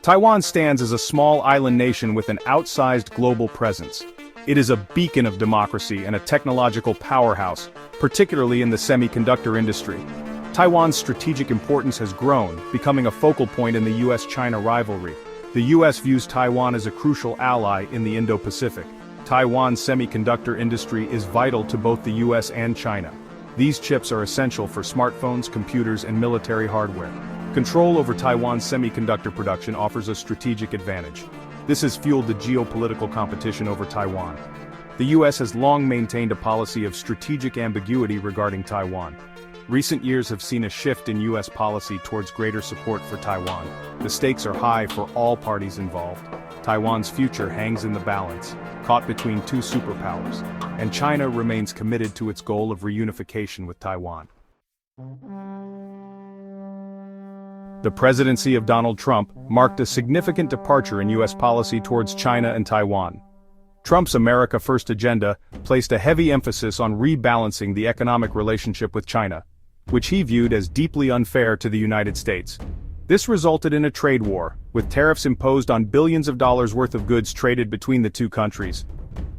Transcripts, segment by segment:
Taiwan stands as a small island nation with an outsized global presence. It is a beacon of democracy and a technological powerhouse, particularly in the semiconductor industry. Taiwan's strategic importance has grown, becoming a focal point in the U.S. China rivalry. The U.S. views Taiwan as a crucial ally in the Indo-Pacific. Taiwan's semiconductor industry is vital to both the U.S. and China. These chips are essential for smartphones, computers, and military hardware. Control over Taiwan's semiconductor production offers a strategic advantage. This has fueled the geopolitical competition over Taiwan. The U.S. has long maintained a policy of strategic ambiguity regarding Taiwan. Recent years have seen a shift in U.S. policy towards greater support for Taiwan. The stakes are high for all parties involved. Taiwan's future hangs in the balance, caught between two superpowers, and China remains committed to its goal of reunification with Taiwan. The presidency of Donald Trump marked a significant departure in U.S. policy towards China and Taiwan. Trump's America First agenda placed a heavy emphasis on rebalancing the economic relationship with China, which he viewed as deeply unfair to the United States. This resulted in a trade war, with tariffs imposed on billions of dollars worth of goods traded between the two countries.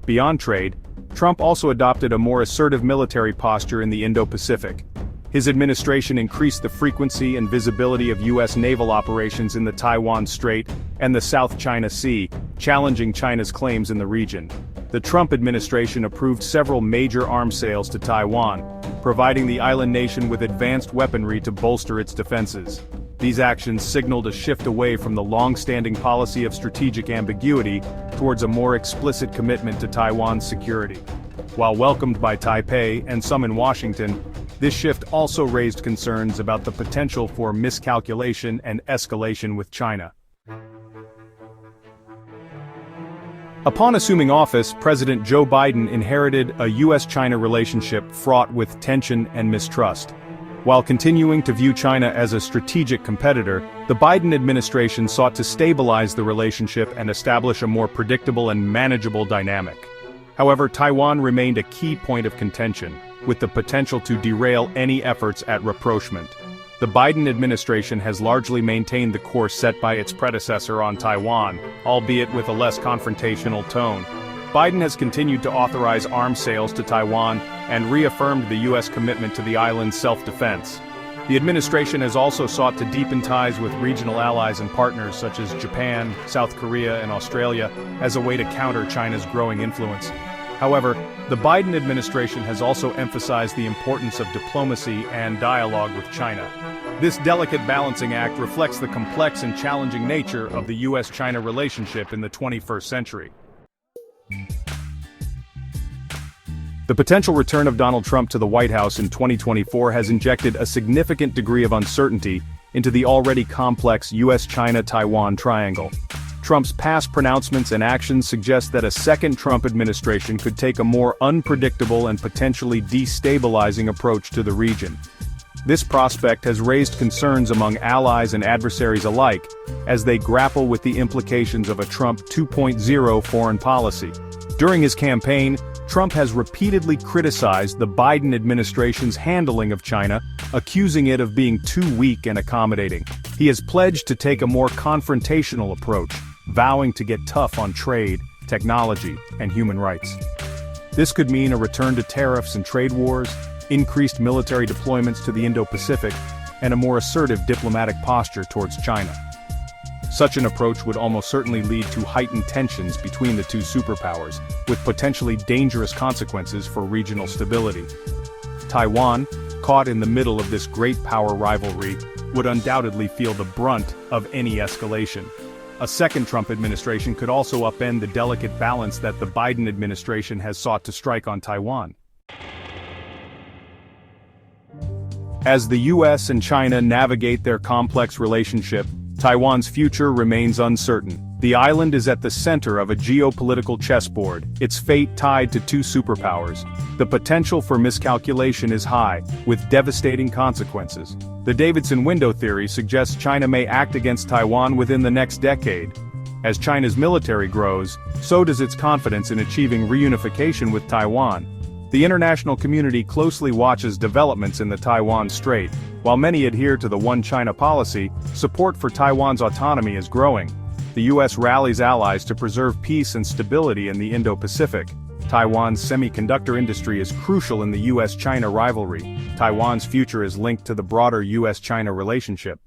Beyond trade, Trump also adopted a more assertive military posture in the Indo-Pacific. His administration increased the frequency and visibility of U.S. naval operations in the Taiwan Strait and the South China Sea, challenging China's claims in the region. The Trump administration approved several major arms sales to Taiwan, providing the island nation with advanced weaponry to bolster its defenses. These actions signaled a shift away from the long-standing policy of strategic ambiguity towards a more explicit commitment to Taiwan's security. While welcomed by Taipei and some in Washington, this shift also raised concerns about the potential for miscalculation and escalation with China. Upon assuming office, President Joe Biden inherited a U.S.-China relationship fraught with tension and mistrust. While continuing to view China as a strategic competitor, the Biden administration sought to stabilize the relationship and establish a more predictable and manageable dynamic. However, Taiwan remained a key point of contention, with the potential to derail any efforts at rapprochement. The Biden administration has largely maintained the course set by its predecessor on Taiwan, albeit with a less confrontational tone. Biden has continued to authorize arms sales to Taiwan and reaffirmed the U.S. commitment to the island's self-defense. The administration has also sought to deepen ties with regional allies and partners such as Japan, South Korea, and Australia as a way to counter China's growing influence. However, the Biden administration has also emphasized the importance of diplomacy and dialogue with China. This delicate balancing act reflects the complex and challenging nature of the U.S.-China relationship in the 21st century. The potential return of Donald Trump to the White House in 2024 has injected a significant degree of uncertainty into the already complex U.S.-China-Taiwan triangle. Trump's past pronouncements and actions suggest that a second Trump administration could take a more unpredictable and potentially destabilizing approach to the region. This prospect has raised concerns among allies and adversaries alike, as they grapple with the implications of a Trump 2.0 foreign policy. During his campaign, Trump has repeatedly criticized the Biden administration's handling of China, accusing it of being too weak and accommodating. He has pledged to take a more confrontational approach, vowing to get tough on trade, technology, and human rights. This could mean a return to tariffs and trade wars, increased military deployments to the Indo-Pacific, and a more assertive diplomatic posture towards China. Such an approach would almost certainly lead to heightened tensions between the two superpowers, with potentially dangerous consequences for regional stability. Taiwan, caught in the middle of this great power rivalry, would undoubtedly feel the brunt of any escalation. A second Trump administration could also upend the delicate balance that the Biden administration has sought to strike on Taiwan. As the U.S. and China navigate their complex relationship, Taiwan's future remains uncertain. The island is at the center of a geopolitical chessboard, its fate tied to two superpowers. The potential for miscalculation is high, with devastating consequences. The Davidson window theory suggests China may act against Taiwan within the next decade. As China's military grows, so does its confidence in achieving reunification with Taiwan. The international community closely watches developments in the Taiwan Strait. While many adhere to the One China policy, support for Taiwan's autonomy is growing. The U.S. rallies allies to preserve peace and stability in the Indo-Pacific. Taiwan's semiconductor industry is crucial in the U.S. China rivalry. Taiwan's future is linked to the broader U.S. China relationship.